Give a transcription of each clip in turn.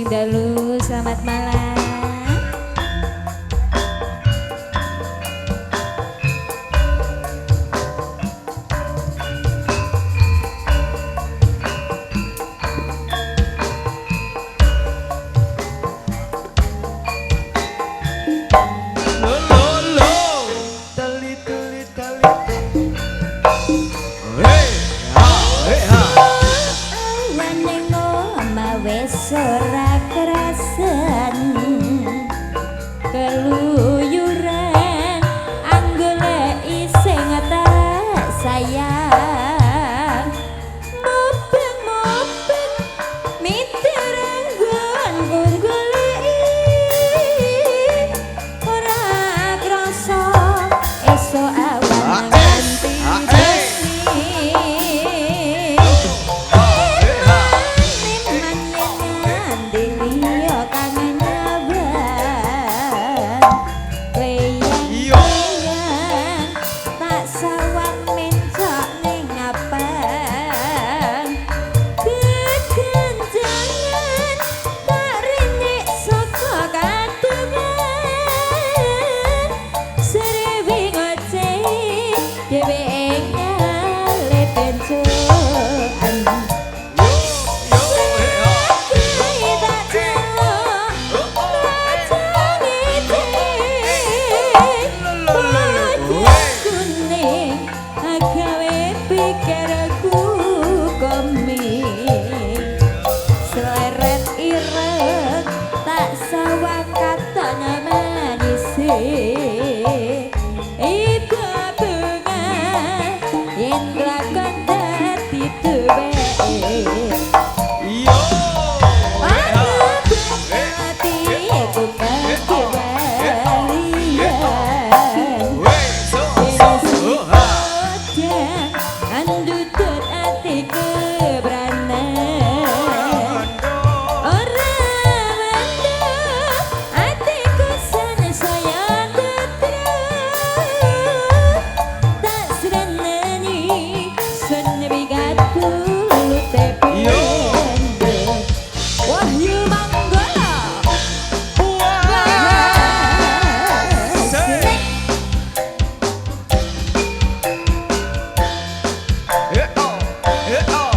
dalu selamat malam. Ora kerasan keluyuran anggole iseng tak sayang mobeng mitereng gungguli ora krasa esok awan nganti Yeah.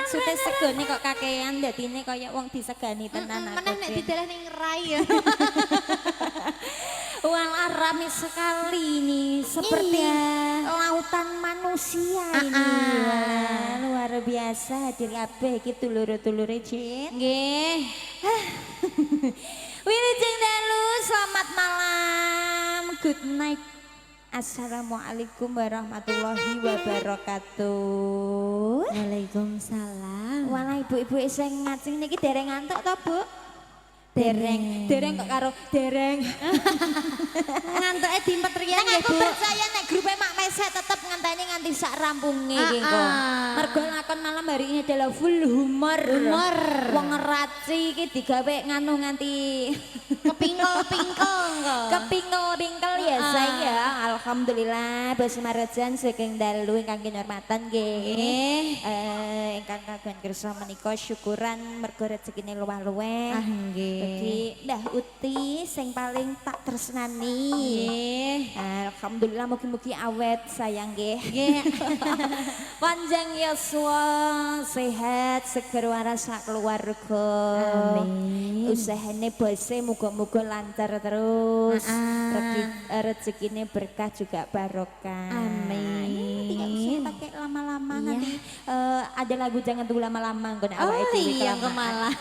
Maksudnya segone kok kakean dadine kaya wong disegani tenan aku. Meneh nek dideleh ning rai ya. Walah rame sekali ini seperti lautan manusia ini. Wah, luar biasa hadir kabeh iki dulur-dulure Cit. Nggih. Wilujeng dalu selamat malam. Good night. Assalamualaikum warahmatullahi wabarakatuh. Waalaikumsalam. Walah ibu-ibu sing ngajeng niki dereng ngantuk to, Bu? Dereng kok karo dereng. Ngantuke dimpet riyen Nek nggih, aku Bu. percaya nek grupe Mak Meset tetep nganteni nganti sak rampunge iki kok. Mergo lakon malam hari ini adalah full humor. Wong ngeraci iki digawe nganu nganti Kepingkel-pingkel kok. kepingkel-pingkel ya saya. Alhamdulillah Bos Marajan saking dalu ingkang kinurmatan nggih. Ingkang kagungan kersa menika syukuran mergo rezekine luwih-luwih. Ah nggih. Jadi Mbah Uti sing paling tak tresnani. Nggih. Alhamdulillah mugi-mugi awet sayang nggih. Nggih. Panjang yuswa, sehat, seger waras sak keluarga. Amin. Usahane bose muga-muga lancar terus. Rezekine berkah juga barokah. Amin. Tidak usah pakai lama-lama nanti ada lagu jangan tunggu lama-lama nggon Oh awake dhewe iya kelamaan. malah.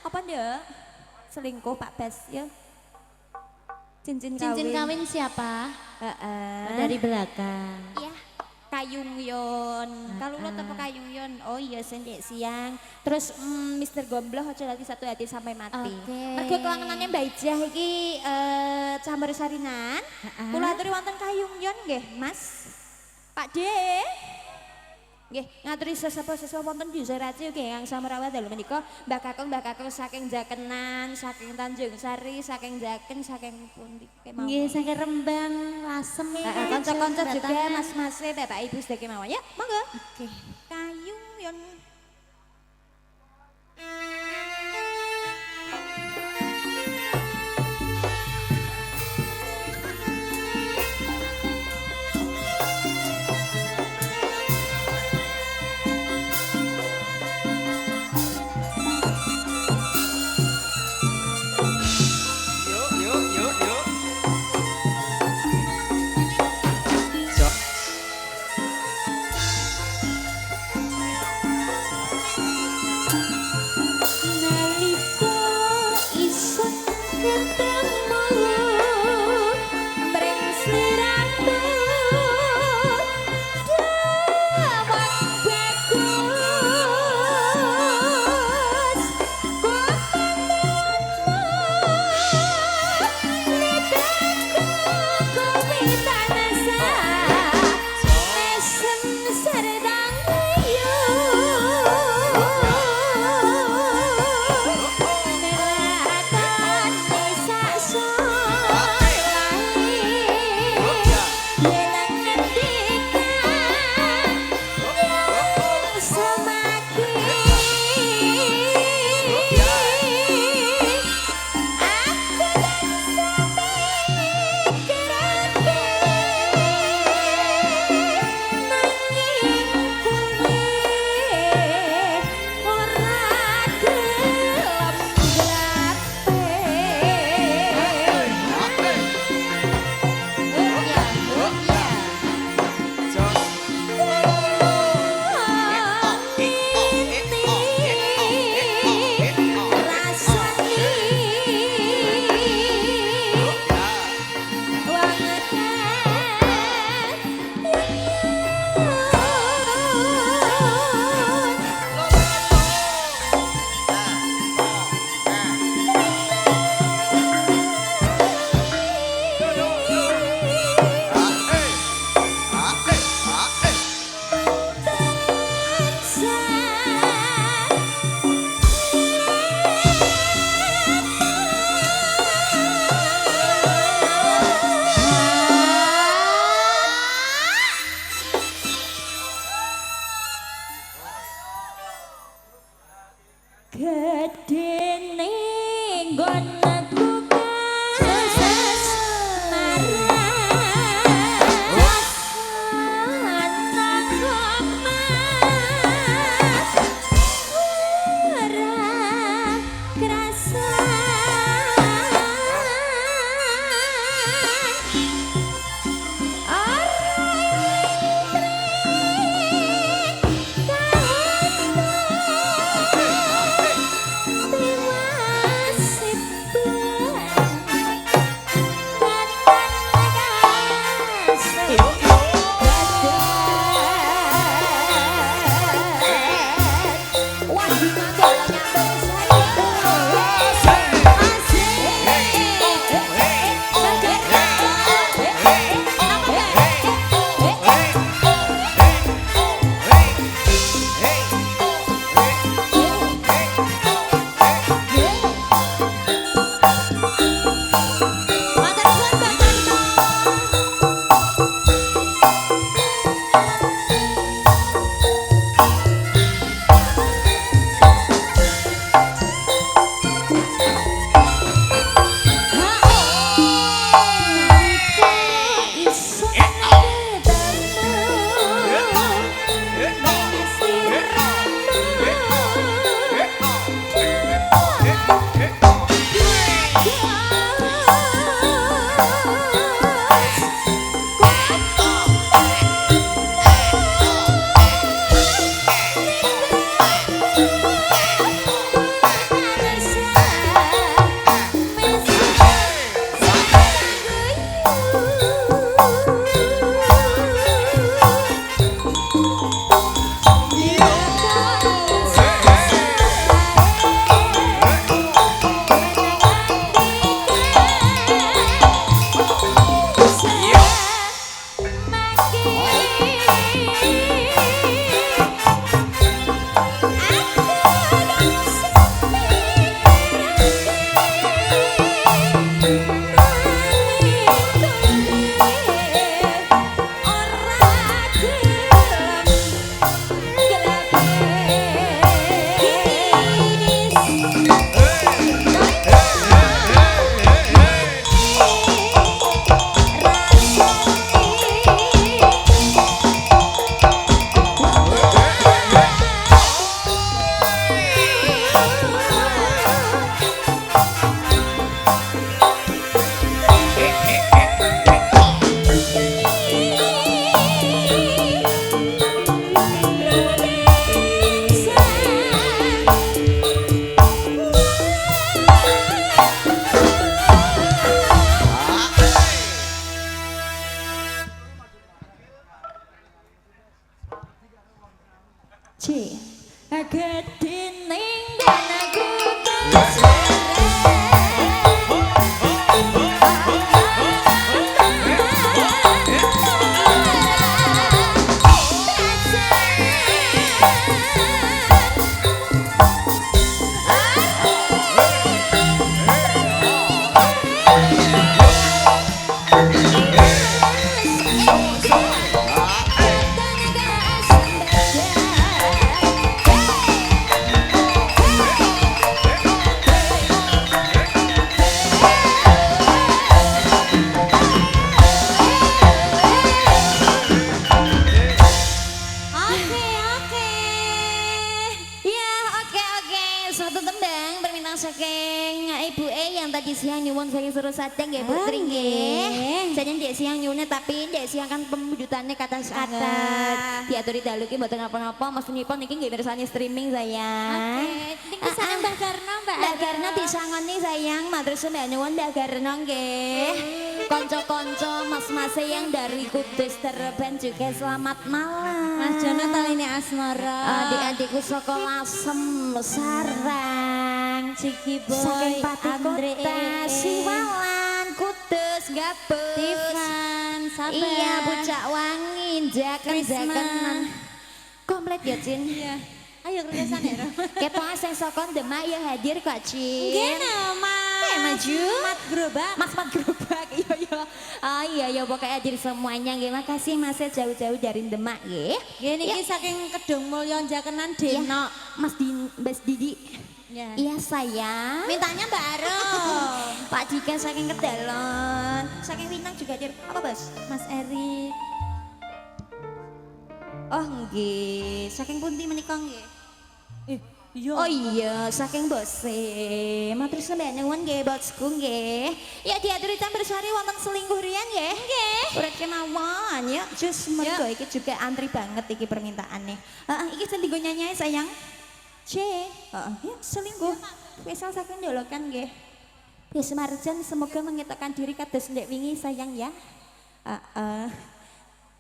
Apa ndak? Selingkuh Pak Bas ya? Cincin Cincin kawin siapa? Dari belakang. Iya, Kayung Yon. Kalau lo tau Kayung Yon, oh iya sendek siang. Terus Mister Gombloh aja lagi satu hati sampai mati. Mergo kelangenane Mbak Ijah iki campur sarinan. Kula aturi wonten Kayung Yon nggih, Mas. Pak D. Nggih, ngaturi sesepuh wonten di Seraci nggih yang samrawat dalu menika Mbah Kakung saking Jakenan, saking Tanjung Sari, saking Jaken, saking pundi kemawon. Nggih, saking Rembang, Lasem. Kanca-kanca juga mas-mas Bapak Ibu sedaya kemawon ya. Monggo. Oke. Kayung Yon. Gedene nggonku kases marah anak Gedining dan aku saking Ibu yang tadi siang nyuwun saking suruh sadang ya Bu Tri nggih. Jangan dek siang nyuwune tapi dek siang kan pemwujudannya kata sangat. Diaturi dalu ki mboten napa-napa Mas punipun niki nggih mirsani streaming sayang. Oke. Niki sangen Mbak Garna Mbak. Mbak Garna disangoni sayang matur suwun nyuwun Mbak Garna nggih. Konco-konco mas-mas yang dari Kudus terben juga selamat malam. Mas Jono taline asmara. Adik-adikku saka Lasem Sarang. Ciki Boy, saking Pati Andre, Kota, Siwalan, Kudus, Gabus, Tivan, Sabar, iya Pucak Wangi, Jaken-jakenan, komplit ya Cin. Iya. Ayo kerjasan ya. Kepo asing sokon Demak ya hadir kok Cin. Gena Mas. Maju. Mat Gerobak. Mas Mat Gerobak, iya. Iya pokoknya hadir semuanya nggih. Makasih Mas jauh-jauh dari Demak nggih. Gini iki saking Kedung Mulya Jakenan Denok. Mas Didi. Ya. Iya sayang. Mintanya Mbak Arum. Pak Jika saking Kedalon, saking Winang juga hadir. Apa Bos? Mas Erik. Oh nggih, saking pundi menika nggih? Iya. Oh iya, saking bose. Matur sampeyan nyuwun nggih bosku nggih. Ya diaturi campur sari wonten selingkuh riyan nggih. Nggih. Urip kemawon ya, jus mergo iki juga antri banget iki permintaane. Heeh, iki sing dienggo nyanyi sayang. C. Heeh, ya selingkuh. Wis saking dolokan nggih. Ya Semarjan semoga mengetokkan diri kados ndek wingi sayang ya. Heeh.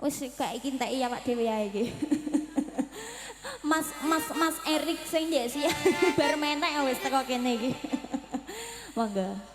Wis gak iki entek ya Pak dhewe ya iki. Mas Erik sing ndek sih bar mentek wis teko kene iki. Monggo.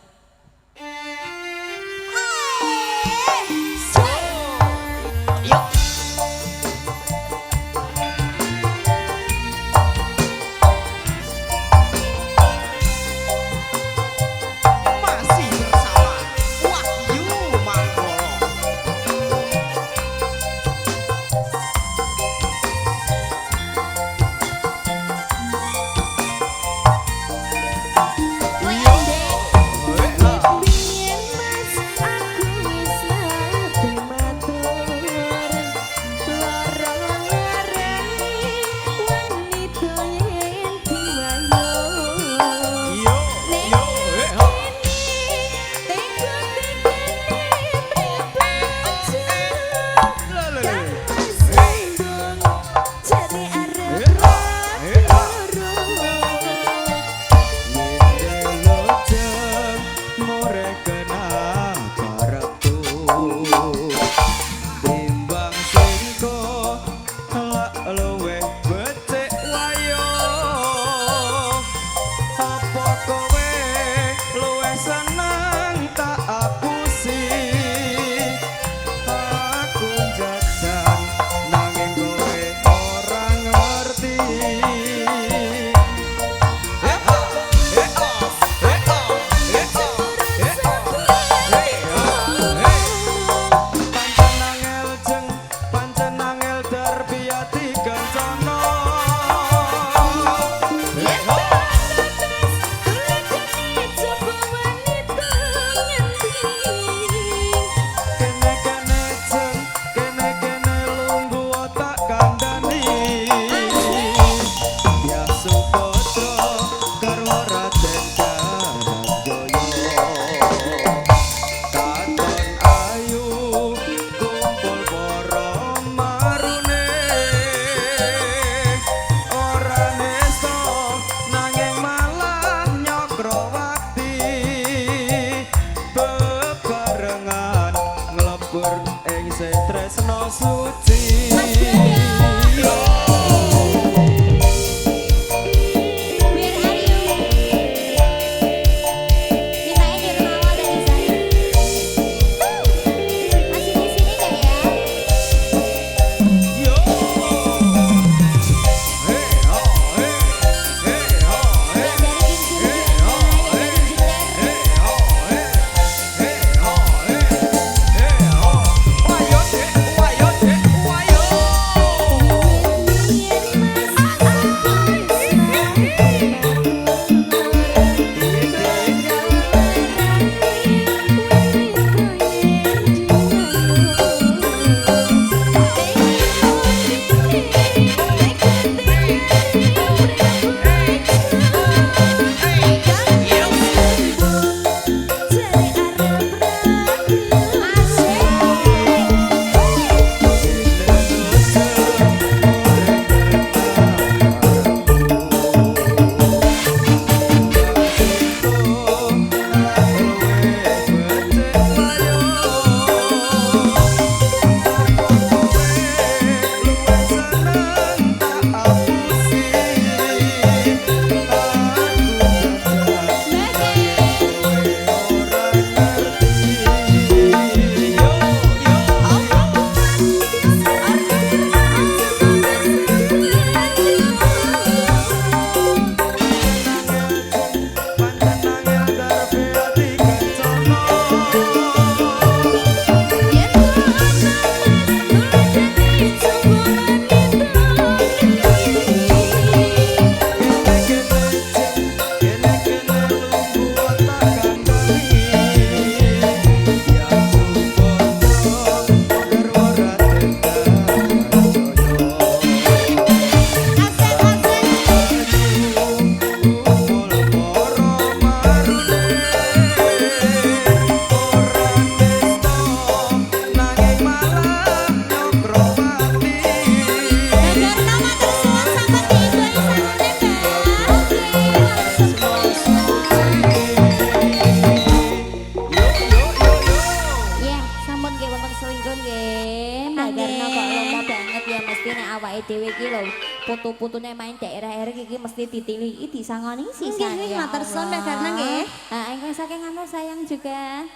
putu-putune main daerah-daerah iki mesti ditiliki disangoni sisan. Nggih, Ya matur suwun Mbak Allah. Garna nggih. Ingkang saking anu sayang juga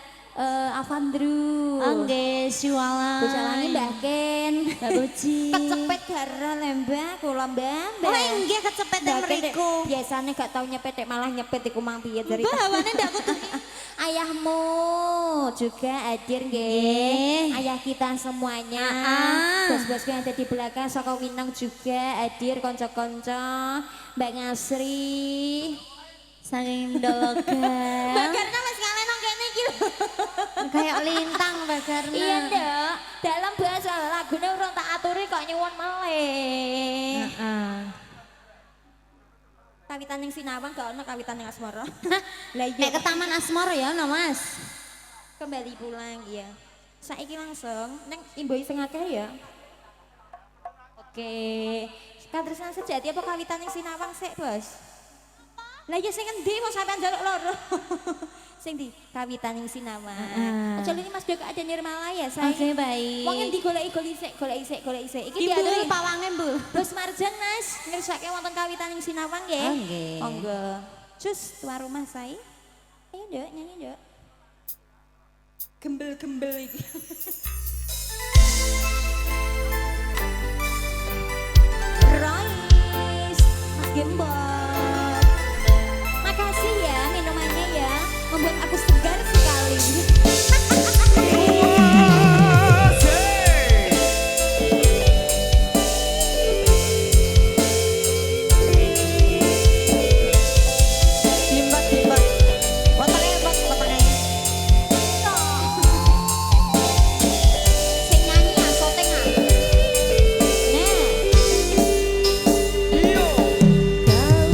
Avandru. Nggih, siwalan. Bocalangi Mbah Ken. Mbak Puji. Kecepet gara lembah kula Mbah. Oh inggih kecepet mriku. Biasanya gak tau nyepet malah nyepet iku mang piye cerita. Mbah hawane ndak kudu. Ayahmu juga hadir nggih. Ayah kita semuanya. Bos-bosku yang ada di belakang saka Winang juga hadir kanca-kanca. Mbak Ngasri. Saking ndologan. Mbak Garna wis ngalen nang kene iki lho. Kayak lintang Mbak Garna. Iya Nduk, dalam bahasa lagune urung tak aturi kok nyuwun meleh. Heeh. Kawitan ning Sinawang gak ono kawitan ning Asmara. Lah iya. Nek ke Taman Asmara ya ono Mas. Kembali pulang ya. Saiki langsung neng Imboi sing akeh ya. Oke. Katresnan sejati apa kawitan ning Sinawang sik, Bos? Lah ya sing endi mau sampean njaluk loro. Sing di kawitan ning Sinawang. Aja ini Mas Dok ada Nirmalaya saya. Oke, baik. Wong endi goleki sik. Iki Ibu diaturi pawange, Bu. Bos Marjan Mas, ngersake wonten kawitan ning Sinawang nggih. Oh, nggih. Monggo. Cus tuan rumah saya. Ayo Dok, nyanyi Dok. Gembel-gembel iki. Royce, Mas Gembel. Makasih ya minumannya ya, membuat aku segar sekali. Sing nyanyi ya, soteng ah. Nah. Kau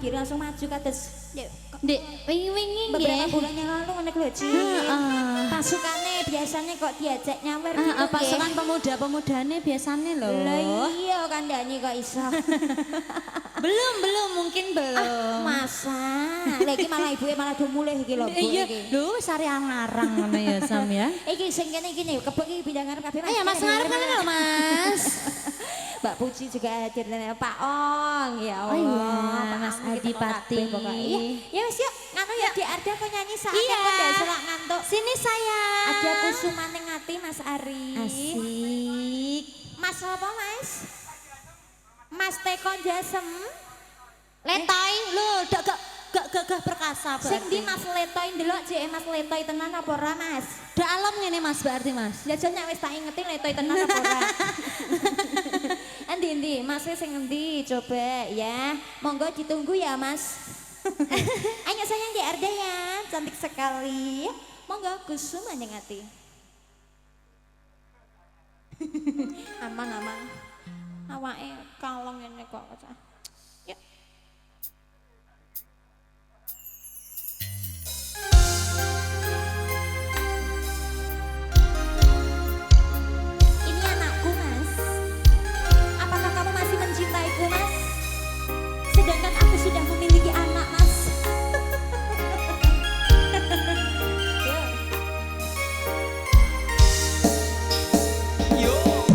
lagi langsung maju kados Dek, wingi-wingi beberapa nggih. bulan yang lalu ngene lho Ci. Heeh. Pasukannya biasanya kok diajak nyawer gitu Heeh, pasukan nggih. pemuda-pemudane biasanya loh. Lah iya kandhane kok iso. Belum, mungkin belum. Masa? Lagi malah ibuke malah do mulih iki lho, Bu Iya, iki. lho sari arang ngono ya Sam ya. Iki sing kene iki nih, kebek iki bidang ngarep kabeh Ayo Mas ngarep kan lho Mas. Mbak Puji juga hadir dan Pak Ong ya Allah. Oh iya, Pak Mas Ong, kita Adipati. kabeh pokoknya. Iya, ya wis yuk, nganu ya di Arda kok nyanyi saat Iya. kok ndak selak ngantuk. Sini saya. Ada kusumane ngati Mas Ari. Asik. Mas apa Mas? Mas Teko Jasem. Letoy lho, gak perkasa Sing berarti. di Mas Letoy ndelok jek Mas Letoy tenan apa ora Mas? Dak alam ngene Mas berarti Mas. Jajal nek wis tak ingeti Letoy tenan apa ora? Endi Mas sing endi coba ya. Monggo ditunggu ya Mas. Ayo sayang di Arda ya, cantik sekali. Monggo kusumane ngati. Aman. Awake kalong ngene kok. Yuk. Ini anakku, Mas. Apakah kamu masih mencintaiku, Mas? Sedangkan aku sudah memiliki anak, Mas. Yuk.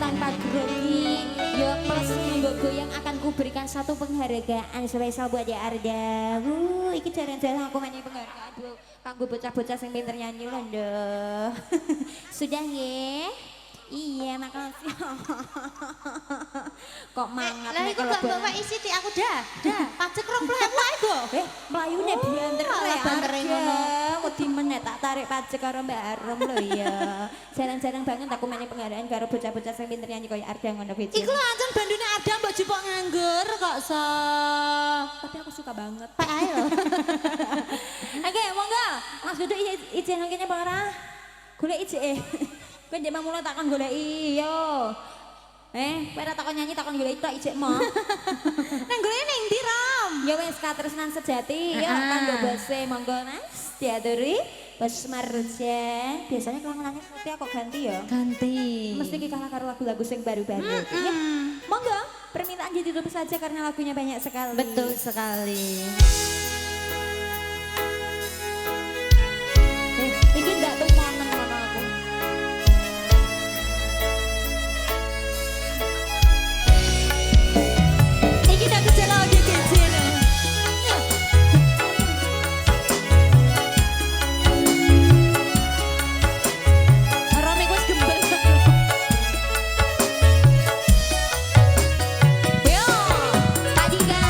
tanpa grogi. Yo plus minggu goyang akan kuberikan satu penghargaan spesial buat ya Arda. Iki jalan-jalan aku main penghargaan bu. Kanggo bocah-bocah sing pinter nyanyi lho ndoh. Sudah ya? Iya makasih. Kok mangat Lah nek iku kalau gak bawa isi ti aku dah. Pajak 20.000 ae go. Melayune banter Alah, bantere ngono. Wedi meneh tak tarik pajak karo Mbak Arum lho ya. Jarang-jarang banget aku main penghargaan karo bocah-bocah sing pinter nyanyi koyo Arda ngono kuwi. Iku lho ancen bandune ada mbok jupuk nganggur kok so. Tapi aku suka banget. Pak ae lho. Oke, monggo. Mas Duduk izin nang kene apa ora? Golek ijek. Kowe ndek mula takon goleki yo. Kowe ora takon nyanyi takon goleki tok ijek mo. Nang golek ning ndi, Rom? Ya wis katresnan sejati. Yo kanggo bose monggo Mas. Diaturi Bos Marjan. Biasanya kelanganannya seperti aku ganti ya. Ganti. Mesti iki kalah karo lagu-lagu sing baru-baru. Ya. Monggo, permintaan ditutup saja karena lagunya banyak sekali. Betul sekali. Iki ndak tumonen ngono aku. Iki tak kecil lagi kecil. Rom iku wis gembel. Yo, Pak Dika.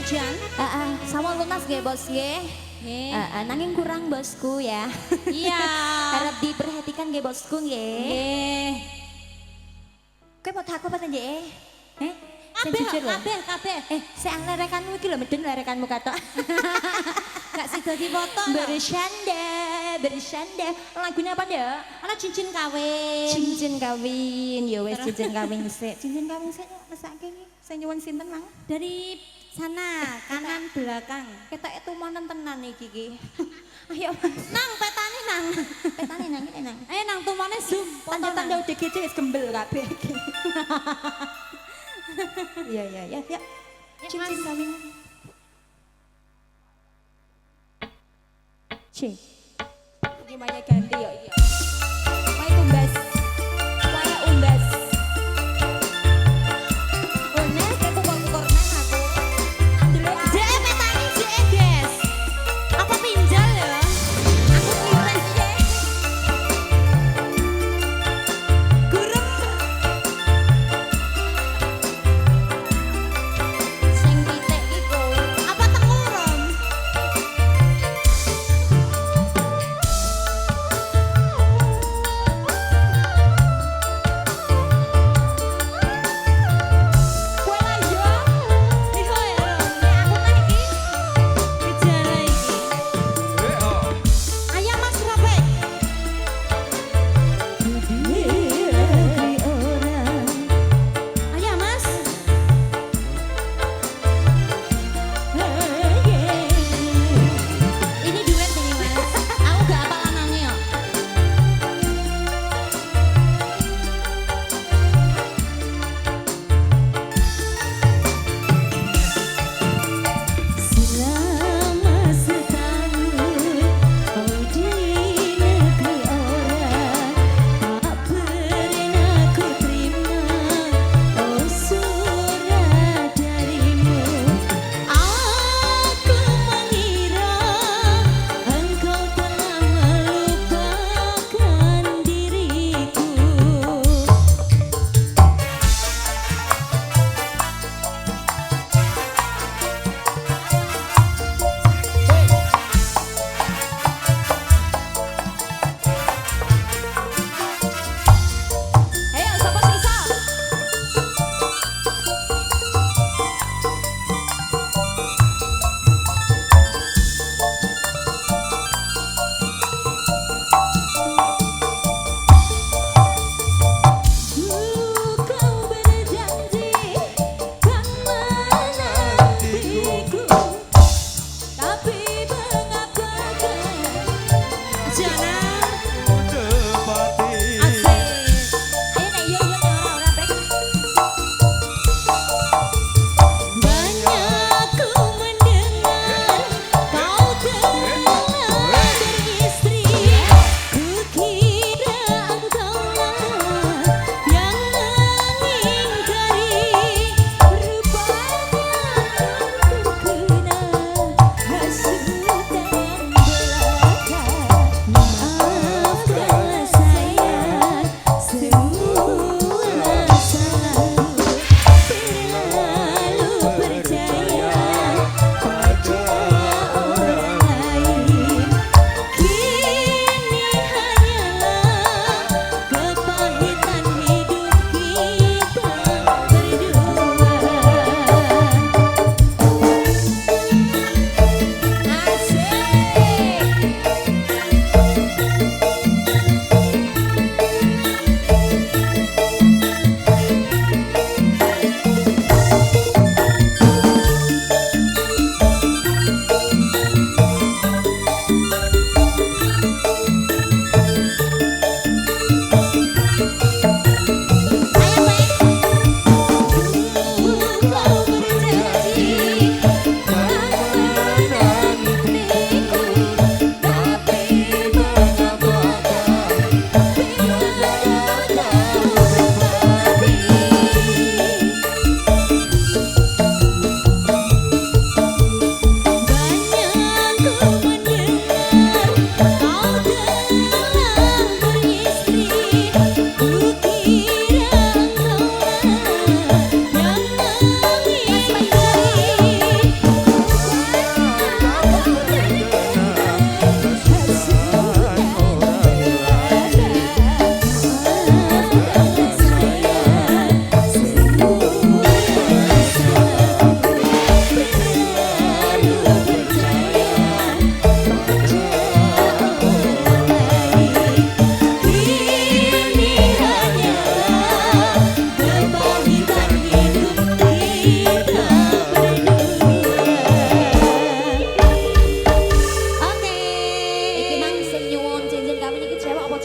Jan. Sama lunas nggih bos nggih. Nggih. Nanging kurang bosku ya. Iya. Harap diperhatikan nggih bosku nggih. Nggih. Kowe mau takut apa nggih? Sing Kabeh, jujur lho. kabeh. Sing lerekanmu iki lho medun lerekanmu katok. Gak sida dipoto. Bercanda. Lagunya apa ndak? Ana cincin kawin. Cincin kawin. Ya wis cincin kawin sik. Cincin kawin sik mesake iki. Sing nyuwun sinten, Mang? Dari sana, kanan belakang. Ketoke tumonen tenan iki. Ayo, Nang petane nang. petane nang iki nang. Ayo nang tumane zoom. Tanda-tanda DGC wis gembel kabeh iki. Iya. Ya, Cincin Mas. kawin. Cik. Gimana ganti ya iya. Wae umbas. Wae umbas. Ona aku kok kornang aku. Andele Jee petane jee, guys. Apa pinjal ya? aku kira sih. Gurem. Sing pitik iku. Apa tengurum?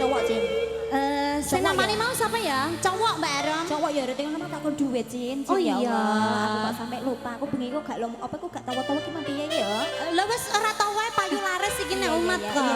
cowok, Cin? Sing Cowok namanya ya? mau siapa ya? Cowok Mbak Erom. Cowok ya udah tinggal nama takon duit, Cin. Oh Ya iya. Allah, aku kok sampai lupa. Aku bengi kok gak lomong apa aku gak tahu-tahu ki piye ya. Lah wis ora tau wae payu laris iki nek Iya, iya, umat iya, kok. iya.